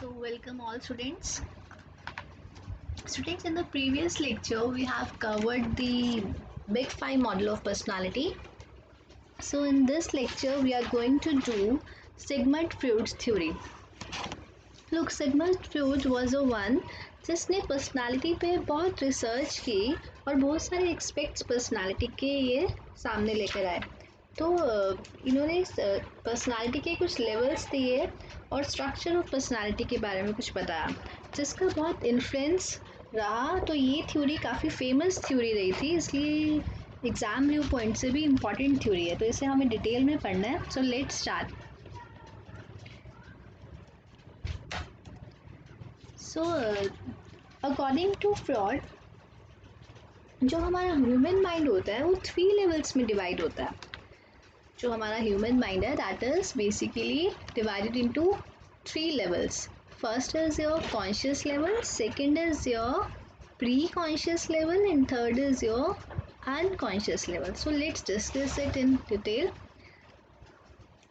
So welcome all students. Students, in the previous lecture we have covered the Big Five model of personality. So in this lecture we are going to do Sigmund Freud's theory. Look, Sigmund Freud was a one जिसने personality पे बहुत research की और बहुत सारे aspects personality के ये सामने लेकर आए। तो इन्होंने पर्सनालिटी के कुछ लेवल्स दिए और स्ट्रक्चर ऑफ पर्सनालिटी के बारे में कुछ बताया जिसका बहुत इन्फ्लुएंस रहा। तो ये थ्योरी काफ़ी फेमस थ्योरी रही थी, इसलिए एग्ज़ाम व्यू पॉइंट से भी इम्पॉर्टेंट थ्योरी है, तो इसे हमें डिटेल में पढ़ना है। So let's start. So according to Freud, जो हमारा ह्यूमन माइंड होता है वो 3 लेवल्स में डिवाइड होता है। जो हमारा ह्यूमन माइंड है that is basically divided into 3 levels. First is your conscious level, second is your pre conscious level and third is your unconscious level. So let's discuss it in detail.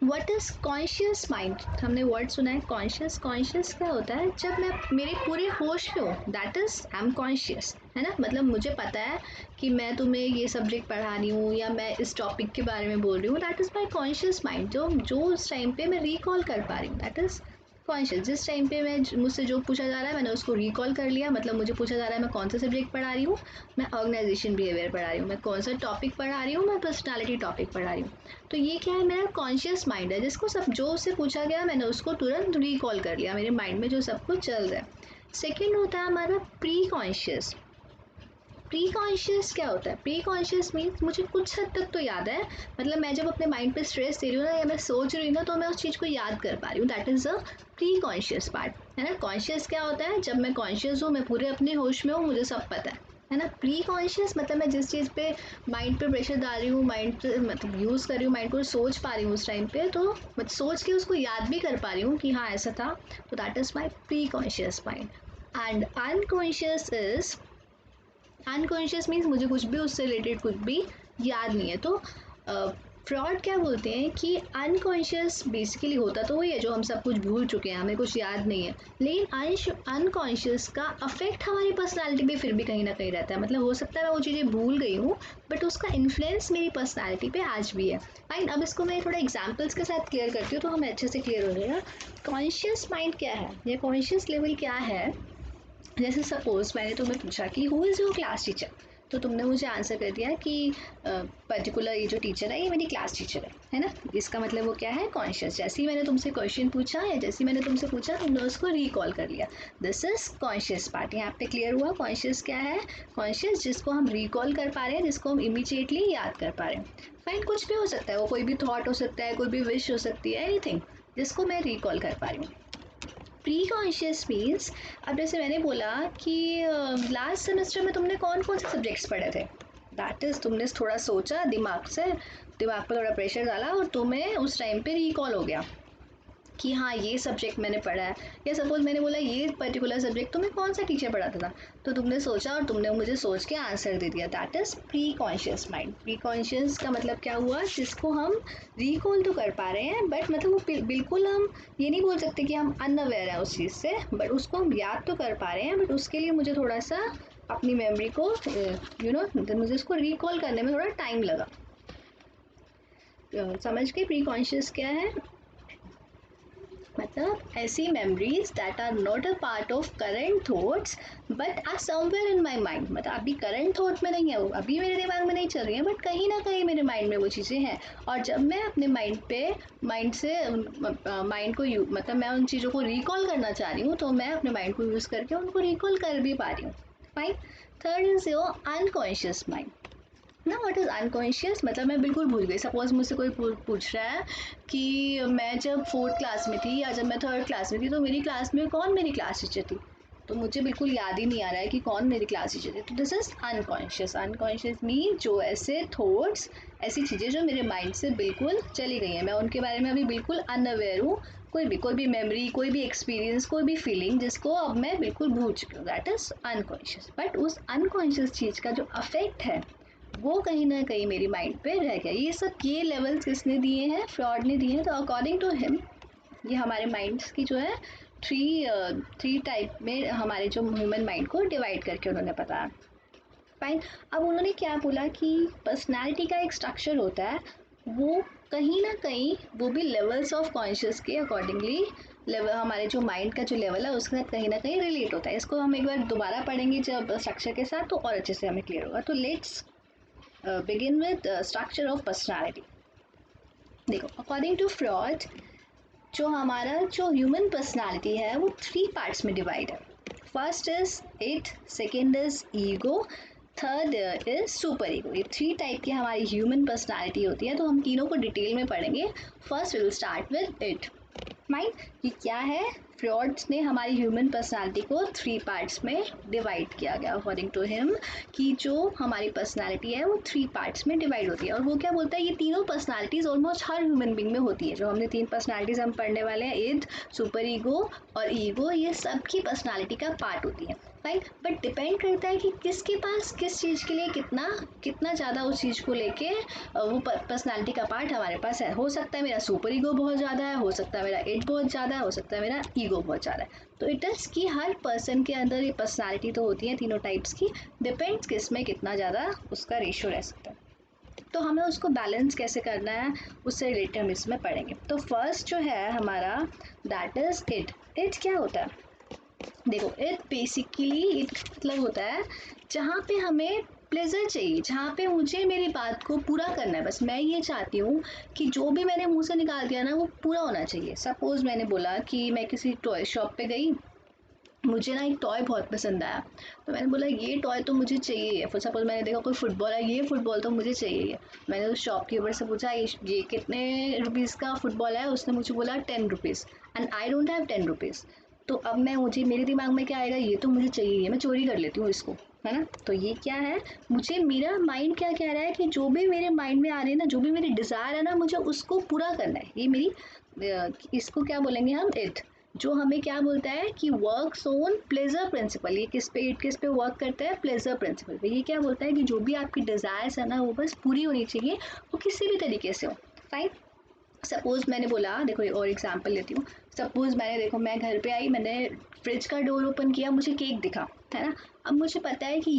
What is conscious mind? हमने word सुना है conscious. Conscious क्या होता है? जब मैं मेरे पूरे होश में हूँ that is I am conscious, है ना। मतलब मुझे पता है कि मैं तुम्हें ये सब्जेक्ट पढ़ा रही हूँ या मैं इस टॉपिक के बारे में बोल रही हूँ, that is my conscious mind. जो उस टाइम पे मैं रिकॉल कर पा रही हूँ दैट इज़ कॉन्शियस। जिस टाइम पे मैं मुझसे जो पूछा जा रहा है मैंने उसको रिकॉल कर लिया। मतलब मुझे पूछा जा रहा है मैं कौन सा सब्जेक्ट पढ़ा रही हूँ, मैं ऑर्गेनाइजेशन बिहेवियर पढ़ा रही हूँ। मैं कौन सा टॉपिक पढ़ा रही हूँ, मैं पर्सनालिटी टॉपिक पढ़ा रही हूँ। तो ये क्या है? मेरा कॉन्शियस माइंड है जिसको सब जो उससे पूछा गया मैंने उसको तुरंत रिकॉल कर लिया, मेरे माइंड में जो सब कुछ चल रहा है। सेकेंड होता है हमारा प्री कॉन्शियस। प्री कॉन्शियस क्या होता है? प्री कॉन्शियस मीन्स मुझे कुछ हद तक तो याद है। मतलब मैं जब अपने माइंड पे स्ट्रेस दे रही हूँ ना या मैं सोच रही हूँ ना तो मैं उस चीज़ को याद कर पा रही हूँ, that is a pre conscious part, है ना। कॉन्शियस क्या होता है? जब मैं कॉन्शियस हूँ, मैं पूरे अपने होश में हूँ, मुझे सब पता है ना। प्री कॉन्शियस मतलब मैं जिस चीज़ पे माइंड पे प्रेशर डाल रही हूँ, माइंड पे मतलब यूज़ कर रही हूँ, माइंड को सोच पा रही हूँ उस टाइम पे, तो मैं सोच के उसको याद भी कर पा रही हूँ कि हाँ ऐसा था, तो that is my pre conscious mind. And unconscious is, unconscious means मुझे कुछ भी उससे रिलेटेड कुछ भी याद नहीं है। तो फ्रॉड क्या बोलते हैं कि अनकॉन्शियस बेसिकली होता तो वही है जो हम सब कुछ भूल चुके हैं, हमें कुछ याद नहीं है, लेकिन अनकॉन्शियस का अफेक्ट हमारी पर्सनालिटी पे फिर भी कहीं ना कहीं रहता है। मतलब हो सकता है मैं वो चीज़ें भूल गई हूँ बट उसका इन्फ्लुएंस मेरी पर्सनालिटी पे आज भी है। फाइन, अब इसको मैं थोड़ा एग्जाम्पल्स के साथ क्लियर करती हूँ तो हमें अच्छे से क्लियर हो जाएगा कॉन्शियस माइंड क्या है या कॉन्शियस लेवल क्या है। जैसे सपोज मैंने तुम्हें पूछा कि who is your class teacher, तो तुमने मुझे आंसर कर दिया कि पर्टिकुलर ये जो टीचर है ये मेरी क्लास टीचर है ना। इसका मतलब वो क्या है? कॉन्शियस। जैसे ही मैंने तुमसे क्वेश्चन पूछा या जैसे ही मैंने तुमसे पूछा तुमने उसको रिकॉल कर लिया, दिस इज कॉन्शियस पार्ट। यहाँ पे क्लियर हुआ कॉन्शियस क्या है? कॉन्शियस जिसको हम रिकॉल कर पा रहे हैं, जिसको हम इमीडिएटली याद कर पा रहे हैं। फाइन, कुछ भी हो सकता है, वो कोई भी थॉट हो सकता है, कोई भी विश हो सकती है, एनीथिंग जिसको मैं रिकॉल कर पा रही हूँ। प्री कॉन्शियस मीन्स, अब जैसे मैंने बोला कि लास्ट सेमेस्टर में तुमने कौन कौन से सब्जेक्ट्स पढ़े थे, दैट इज़ तुमने थोड़ा सोचा, दिमाग पर थोड़ा प्रेशर डाला और तुम्हें उस टाइम पे रिकॉल हो गया कि हाँ ये सब्जेक्ट मैंने पढ़ा है। या सपोज मैंने बोला ये पर्टिकुलर सब्जेक्ट तुम्हें कौन सा टीचर पढ़ाता था, तो तुमने सोचा और तुमने मुझे सोच के आंसर दे दिया, that is pre conscious mind. Pre conscious का मतलब क्या हुआ? जिसको हम रिकॉल तो कर पा रहे हैं बट मतलब वो बिल्कुल हम ये नहीं बोल सकते कि हम अनअवेयर हैं उस चीज़ से, बट उसको हम याद तो कर पा रहे हैं, बट उसके लिए मुझे थोड़ा सा अपनी मेमोरी को मुझे उसको रिकॉल करने में थोड़ा टाइम लगा। समझ गए प्री कॉन्शियस क्या है? मतलब ऐसी memories that are not a part of current thoughts but are somewhere in my mind. मतलब अभी करेंट थॉट में नहीं है, वो अभी मेरे दिमाग में नहीं चल रही है बट कहीं ना कहीं मेरे माइंड में वो चीज़ें हैं। और जब मैं अपने माइंड को मतलब मैं उन चीज़ों को रिकॉल करना चाह रही हूँ तो मैं अपने माइंड को यूज़ करके उनको रिकॉल कर भी पा रही हूँ। Fine, third is your unconscious mind ना। What is unconscious? मतलब मैं बिल्कुल भूल गई। सपोज मुझसे कोई पूछ रहा है कि मैं जब 4th क्लास में थी या जब मैं 3rd क्लास में थी तो मेरी क्लास में कौन मेरी क्लास टीचर थी, तो मुझे बिल्कुल याद ही नहीं आ रहा है कि कौन मेरी क्लास टीचर थी। तो this is unconscious. Unconscious mean जो ऐसे थॉट्स, ऐसी चीज़ें जो मेरे माइंड से बिल्कुल चली गई हैं, मैं उनके बारे में अभी बिल्कुल अनअवेयर हूँ। कोई भी मेमोरी, कोई भी एक्सपीरियंस, कोई भी फीलिंग जिसको अब मैं बिल्कुल भूल चुकी हूँ, दैट इज़ अनकॉन्शियस। बट उस अनकॉन्शियस चीज़ का जो अफेक्ट है वो कहीं ना कहीं मेरी माइंड पे रह गया। ये लेवल्स किसने दिए हैं? फ्रॉड ने दिए हैं। तो अकॉर्डिंग टू हिम ये हमारे माइंड्स की जो है थ्री टाइप में हमारे जो ह्यूमन माइंड को डिवाइड करके उन्होंने बताया। फाइन। अब उन्होंने क्या बोला कि पर्सनालिटी का एक स्ट्रक्चर होता है, वो कहीं ना कहीं वो भी लेवल्स ऑफ कॉन्शियस के अकॉर्डिंगली लेवल, हमारे जो माइंड का जो लेवल है उसके साथ कहीं ना कहीं रिलेट होता है। इसको हम एक बार दोबारा पढ़ेंगे जब स्ट्रक्चर के साथ, तो और अच्छे से हमें क्लियर होगा। तो let's begin with structure of personality. देखो, अकॉर्डिंग टू फ्रॉड जो हमारा जो ह्यूमन पर्सनालिटी है वो 3 पार्ट्स में डिवाइड है। First is it, second is ego, third is super ego. ये 3 टाइप की हमारी ह्यूमन पर्सनालिटी होती है, तो हम तीनों को डिटेल में पढ़ेंगे। First will start with it. Mind ये क्या है? फ्रॉड्स ने हमारी ह्यूमन पर्सनालिटी को 3 पार्ट्स में डिवाइड किया गया अकॉर्डिंग टू हिम, कि जो हमारी पर्सनालिटी है वो 3 पार्ट्स में डिवाइड होती है। और वो क्या बोलता है, ये तीनों पर्सनालिटीज ऑलमोस्ट हर ह्यूमन बीइंग में होती है। जो हमने 3 पर्सनालिटीज हम पढ़ने वाले हैं, इड, सुपर ईगो और ईगो, ये सबकी पर्सनालिटी का पार्ट होती है। राइट, बट डिपेंड करता है कि किसके पास किस चीज़ के लिए कितना कितना ज़्यादा उस चीज़ को लेके वो पर्सनालिटी का पार्ट हमारे पास है। हो सकता है मेरा सुपर ईगो बहुत ज़्यादा है, हो सकता है मेरा इट बहुत ज़्यादा है, हो सकता है मेरा ईगो बहुत ज़्यादा है। तो इट इज़ कि हर पर्सन के अंदर ये पर्सनालिटी तो होती है तीनों टाइप्स की, डिपेंड्स किस में कितना ज़्यादा उसका रेशियो रह सकता है। तो हमें उसको बैलेंस कैसे करना है उससे रिलेटेड हम इसमें पढ़ेंगे। तो फर्स्ट जो है हमारा, दैट इज़ इट। इट क्या होता है? देखो, इट बेसिकली इट मतलब होता है जहाँ पे हमें प्लेजर चाहिए, जहाँ पे मुझे मेरी बात को पूरा करना है। बस मैं ये चाहती हूँ कि जो भी मैंने मुंह से निकाल दिया ना वो पूरा होना चाहिए। सपोज मैंने बोला कि मैं किसी टॉय शॉप पे गई, मुझे ना एक टॉय बहुत पसंद आया, तो मैंने बोला ये टॉय तो मुझे चाहिए। फिर सपोज मैंने देखा कोई फुटबॉल है, ये फुटबॉल तो मुझे चाहिए। मैंने उस शॉपकीपर से पूछा ये कितने रुपीज़ का फुटबॉल है? उसने मुझे बोला 10 rupees, and I don't have 10 rupees. तो अब मुझे मेरे दिमाग में क्या आएगा, ये तो मुझे चाहिए, मैं चोरी कर लेती हूँ इसको, है ना। तो ये क्या है, मुझे मेरा माइंड क्या कह रहा है कि जो भी मेरे माइंड में आ रही है ना, जो भी मेरी डिज़ायर है ना, मुझे उसको पूरा करना है। ये मेरी इसको क्या बोलेंगे हम, इट। जो हमें क्या बोलता है कि वर्क्स ऑन प्लेजर प्रिंसिपल। ये किस पे वर्क करता है? प्लेजर प्रिंसिपल पे। ये क्या बोलता है कि जो भी आपकी डिज़ायर्स है ना वो बस पूरी होनी चाहिए, वो किसी भी तरीके से हो। फाइन। सपोज मैंने बोला, देखो और एग्जांपल लेती हूँ। सपोज देखो मैं घर पे आई, मैंने फ्रिज का डोर ओपन किया, मुझे केक दिखा, है ना। अब मुझे पता है कि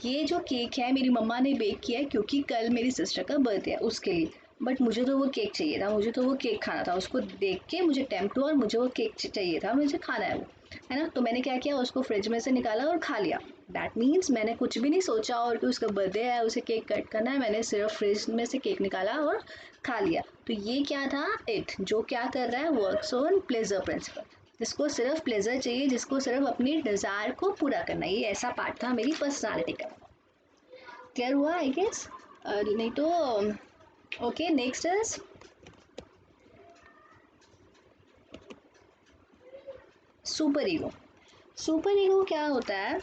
ये जो केक है मेरी मम्मा ने बेक किया है, क्योंकि कल मेरी सिस्टर का बर्थडे है उसके लिए। बट मुझे तो वो केक चाहिए था, मुझे तो वो केक खाना था। उसको देख के मुझे टेम्प्ट हुआ और मुझे वो केक चाहिए था, मुझे खाना है वो, है ना। तो मैंने क्या किया, उसको फ्रिज में से निकाला और खा लिया। दैट मीन्स मैंने कुछ भी नहीं सोचा और कि उसका बर्थडे है, उसे केक कट करना है, मैंने सिर्फ फ्रिज में से केक निकाला और खा लिया। तो ये क्या था, इट। जो क्या कर रहा है, वर्क्स ऑन प्लेजर प्रिंसिपल। जिसको सिर्फ प्लेजर चाहिए, जिसको सिर्फ अपनी डिज़ायर को पूरा करना है। ये ऐसा पार्ट था मेरी पर्सनालिटी का। क्लियर हुआ आई गेस? नहीं तो okay, next is super ego. Super ego क्या होता है?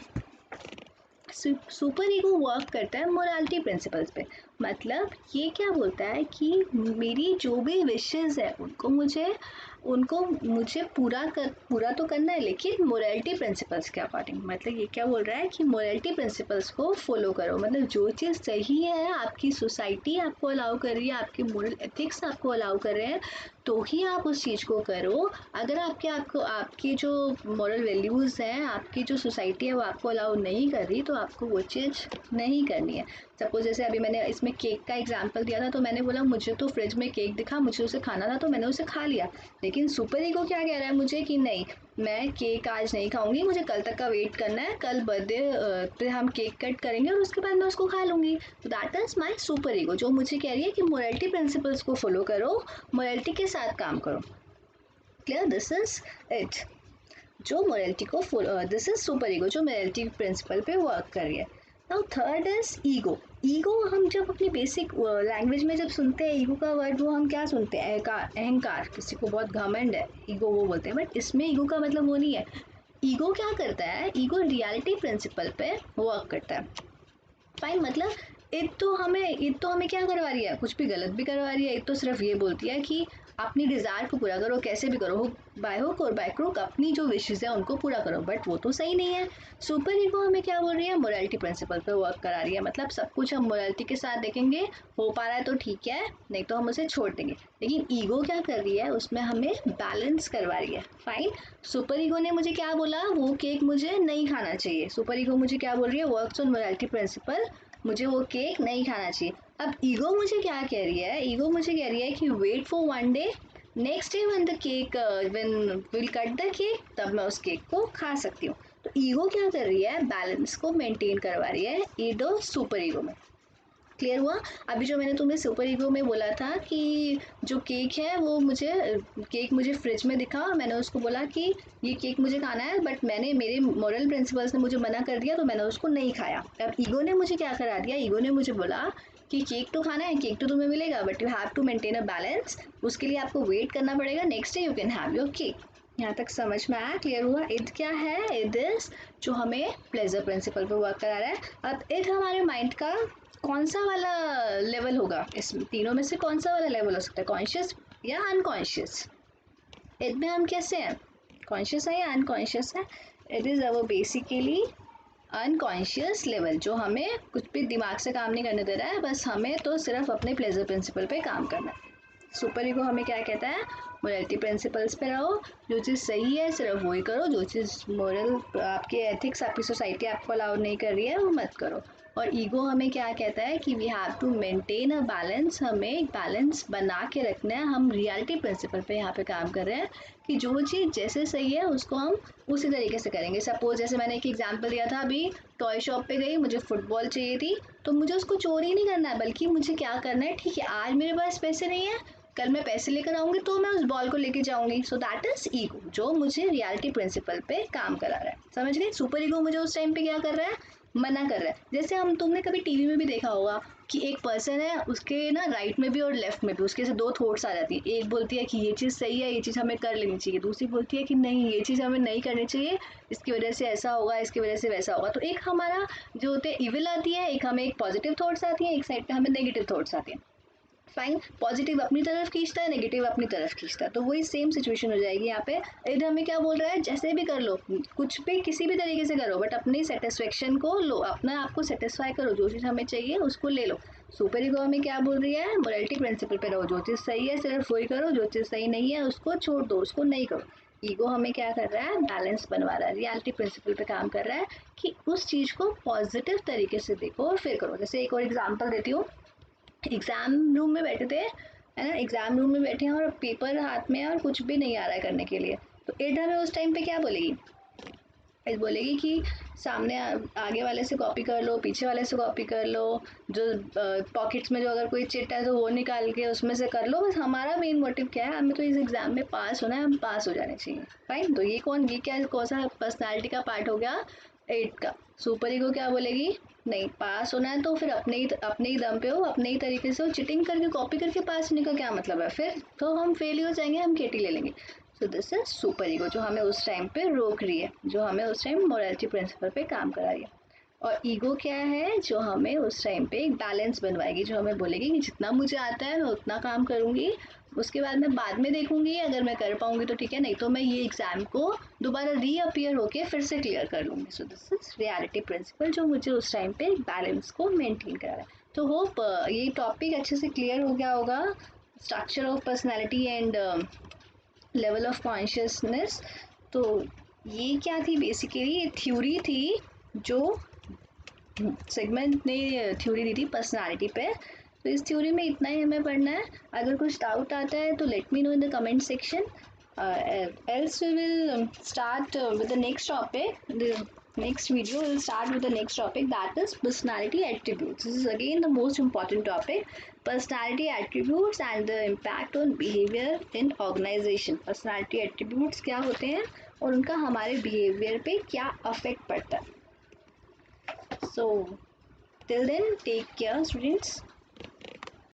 सुपर ईगो वर्क करता है मोरालिटी प्रिंसिपल्स पे। मतलब ये क्या बोलता है कि मेरी जो भी विशेस है उनको मुझे पूरा तो करना है, लेकिन मोरालिटी प्रिंसिपल्स के अकॉर्डिंग। मतलब ये क्या बोल रहा है कि मोरालिटी प्रिंसिपल्स को फॉलो करो। मतलब जो चीज़ सही है, आपकी सोसाइटी आपको अलाउ कर रही है, आपके मोरल एथिक्स आपको अलाउ कर रहे हैं, तो ही आप उस चीज़ को करो। अगर आपकी जो मॉरल वैल्यूज़ हैं, आपकी जो सोसाइटी है वो आपको अलाउ नहीं कर रही, तो आपको वो चीज़ नहीं करनी है। सपोज जैसे अभी मैंने इसमें केक का एग्जांपल दिया था, तो मैंने बोला मुझे तो फ्रिज में केक दिखा, मुझे उसे खाना था, तो मैंने उसे खा लिया। लेकिन सुपर ईगो क्या कह रहा है मुझे कि नहीं, मैं केक आज नहीं खाऊंगी, मुझे कल तक का वेट करना है, कल बर्थडे पे हम केक कट करेंगे और उसके बाद मैं उसको खा लूँगी। तो that is my super ego, जो मुझे कह रही है कि मोरालिटी प्रिंसिपल्स को फॉलो करो, मोरालिटी के साथ काम करो। क्लियर? दिस इज इट, जो मोरालिटी को दिस इज सुपर ईगो, जो मोरालिटी प्रिंसिपल पे वर्क कर रही है। Now third is ego. Ego हम जब अपनी बेसिक लैंग्वेज में जब सुनते हैं ईगो का वर्ड, वो हम क्या सुनते हैं? अहंकार। किसी को बहुत घमंड है, ईगो वो बोलते हैं। बट इसमें ईगो का मतलब वो नहीं है। ईगो क्या करता है? ईगो रियलिटी प्रिंसिपल पे वर्क करता है। फाइन। मतलब ईद तो हमें क्या करवा रही है? कुछ भी गलत भी करवा रही है। ईद तो सिर्फ ये बोलती है कि अपनी डिज़ायर को पूरा करो, कैसे भी करो, बाय हुक और बाय क्रुक अपनी जो विशेज़ है उनको पूरा करो, बट वो तो सही नहीं है। सुपर ईगो हमें क्या बोल रही है, मोरालिटी प्रिंसिपल पे वर्क करा रही है, मतलब सब कुछ हम मोरालिटी के साथ देखेंगे, हो पा रहा है तो ठीक है, नहीं तो हम उसे छोड़ देंगे। लेकिन ईगो क्या कर रही है, उसमें हमें बैलेंस करवा रही है। फाइन, सुपर ईगो ने मुझे क्या बोला, वो केक मुझे नहीं खाना चाहिए। सुपर ईगो मुझे क्या बोल रही है, वर्क्स ऑन मोरालिटी प्रिंसिपल, मुझे वो केक नहीं खाना चाहिए। अब ईगो मुझे क्या कह रही है, ईगो मुझे कह रही है कि wait for one day, next day when the cake when will cut the cake, तब मैं उस केक को खा सकती हूँ। तो ईगो क्या कर रही है, बैलेंस को मेंटेन करवा रही है ईगो सुपर ईगो में। क्लियर हुआ? अभी जो मैंने तुम्हें सुपर ईगो में बोला था कि जो केक है वो मुझे फ्रिज में दिखा और मैंने उसको बोला कि ये केक मुझे खाना है, बट मैंने मेरे मॉरल प्रिंसिपल्स ने मुझे मना कर दिया तो मैंने उसको नहीं खाया। अब ईगो ने मुझे क्या करा दिया, ईगो ने मुझे बोला कि केक तो खाना है, केक तो तुम्हें मिलेगा, but you have to maintain a balance, उसके लिए आपको वेट करना पड़ेगा, next day you can have your cake. यहाँ तक समझ में आया? क्लियर हुआ? इद क्या है, इद इज जो हमें प्लेजर प्रिंसिपल पे वर्क करा रहा है। अब इद हमारे माइंड का कौन सा वाला लेवल होगा, इस तीनों में से कौन सा वाला लेवल हो सकता है, कॉन्शियस या अनकॉन्शियस? इनमें हम कैसे हैं, कॉन्शियस है या अनकॉन्शियस है? It is our basically unconscious level, जो हमें कुछ भी दिमाग से काम नहीं करने दे रहा है, बस हमें तो सिर्फ अपने प्लेजर प्रिंसिपल पे काम करना है। सुपर ईगो हमें क्या कहता है, मोरलिटी प्रिंसिपल्स पे रहो, जो चीज़ सही है सिर्फ वही करो, जो चीज़ मोरल आपके एथिक्स आपकी सोसाइटी आपको अलाउ नहीं कर रही है वो मत करो। और ईगो हमें क्या कहता है कि we have to maintain a balance, हमें एक बैलेंस बना के रखना है। हम रियलिटी प्रिंसिपल पे यहाँ पे काम कर रहे हैं कि जो चीज़ जैसे सही है उसको हम उसी तरीके से करेंगे। सपोज जैसे मैंने एक एग्जांपल दिया था, अभी टॉय शॉप पे गई, मुझे फुटबॉल चाहिए थी, तो मुझे उसको चोरी नहीं करना है, बल्कि मुझे क्या करना है, ठीक है आज मेरे पास पैसे नहीं है, कल मैं पैसे लेकर आऊंगी तो मैं उस बॉल को लेके जाऊंगी। सो दैट इज ईगो, जो मुझे रियलिटी प्रिंसिपल पे काम करा रहा है। समझ गए? सुपर ईगो मुझे उस टाइम पे क्या कर रहा है, मना कर रहा है। जैसे तुमने कभी टीवी में भी देखा होगा कि एक पर्सन है, उसके ना राइट में भी और लेफ्ट में भी उसके से दो थॉट्स आ जाती है। एक बोलती है कि ये चीज़ सही है, ये चीज़ हमें कर लेनी चाहिए, दूसरी बोलती है कि नहीं ये चीज़ हमें नहीं करनी चाहिए, इसकी वजह से ऐसा होगा, इसकी वजह से वैसा होगा। तो एक हमारा जो होते हैं इविल आती है, एक हमें एक पॉजिटिव थॉट्स आती है, एक साइड पे हमें नेगेटिव थॉट्स आती है। फाइन, पॉजिटिव अपनी तरफ खींचता है, नेगेटिव अपनी तरफ खींचता है, तो वही सेम सिचुएशन हो जाएगी यहाँ पे। इधर हमें क्या बोल रहा है, जैसे भी कर लो, कुछ भी किसी भी तरीके से करो, बट अपनी सेटिस्फेक्शन को लो, अपना आपको सेटिस्फाई करो, जो चीज़ हमें चाहिए उसको ले लो। सुपर ईगो हमें क्या बोल रही है, मोरालिटी प्रिंसिपल पे रहो, जो चीज़ सही है सिर्फ वही करो, जो चीज़ सही नहीं है उसको छोड़ दो, उसको नहीं करो। ईगो हमें क्या कर रहा है, बैलेंस बनवा रहा है, रियलिटी प्रिंसिपल पे काम कर रहा है कि उस चीज़ को पॉजिटिव तरीके से देखो और फिर करो। जैसे एक और एग्जाम्पल देती हूँ, एग्जाम रूम में बैठे थे, है ना, एग्जाम रूम में बैठे हैं और पेपर हाथ में है और कुछ भी नहीं आ रहा है करने के लिए, तो एडा में उस टाइम पे क्या बोलेगी, बोलेगी कि सामने आगे वाले से कॉपी कर लो, पीछे वाले से कॉपी कर लो, जो पॉकेट्स में जो अगर कोई चिट है तो वो निकाल के उसमें से कर लो, बस हमारा मेन मोटिव क्या है, हमें तो इस एग्जाम में पास होना है, हम पास हो जाने चाहिए। फाइन, तो ये क्या कौन सा पर्सनैलिटी का पार्ट हो गया, 8 का। सुपर ईगो क्या बोलेगी, नहीं पास होना है तो फिर अपने ही दम पे हो, अपने ही तरीके से हो, चिटिंग करके कॉपी करके पास होने का क्या मतलब है, फिर तो हम फेल ही हो जाएंगे, हम केटी ले लेंगे। सो दिस इज सुपर ईगो, जो हमें उस टाइम पे रोक रही है, जो हमें उस टाइम मोरालिटी प्रिंसिपल पे काम करा रही है। और ईगो क्या है, जो हमें उस टाइम पे एक बैलेंस बनवाएगी, जो हमें बोलेगी कि जितना मुझे आता है मैं उतना काम करूंगी, उसके बाद मैं बाद में देखूंगी, अगर मैं कर पाऊंगी तो ठीक है, नहीं तो मैं ये एग्जाम को दोबारा रीअपियर होके फिर से क्लियर कर लूंगी। So this is reality principle, जो मुझे उस टाइम पे बैलेंस को मेंटेन करा रहा है। तो होप ये टॉपिक अच्छे से क्लियर हो गया होगा, structure of personality and level of consciousness. तो ये क्या थी, बेसिकली ये थ्योरी थी जो सेगमेंट ने थ्योरी दी थी पर्सनालिटी पे। तो इस थ्योरी में इतना ही हमें पढ़ना है। अगर कुछ डाउट आता है तो let me know in the comment section, else we will start with the next topic, the next video will start with the next topic, that is personality attributes. This is again the most important topic, personality attributes and the impact on behavior in organization. personality attributes क्या होते हैं और उनका हमारे behavior पे क्या effect पड़ता है। So till then, take care students.